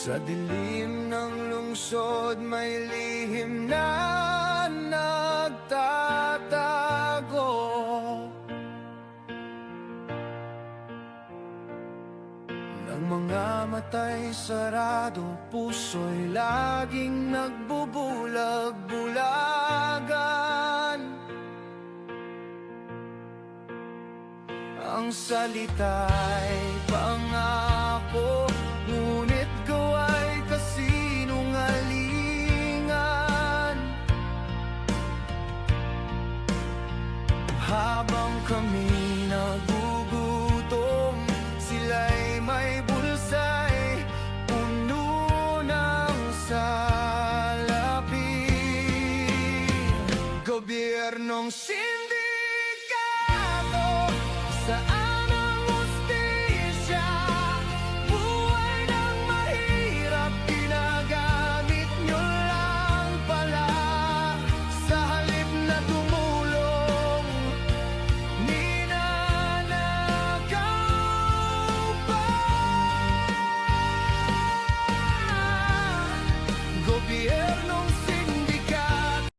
Sa dilim ng lungsod may lihim na nagtatago. Ng mga mata'y sarado, puso'y laging nagbubulag-bulagan. Ang salita'y pangako, ngunit gawa'y kasinungalingan. Habang kami nagugutom, sila'y may bulsa'y puno ng salapi. Gobyernong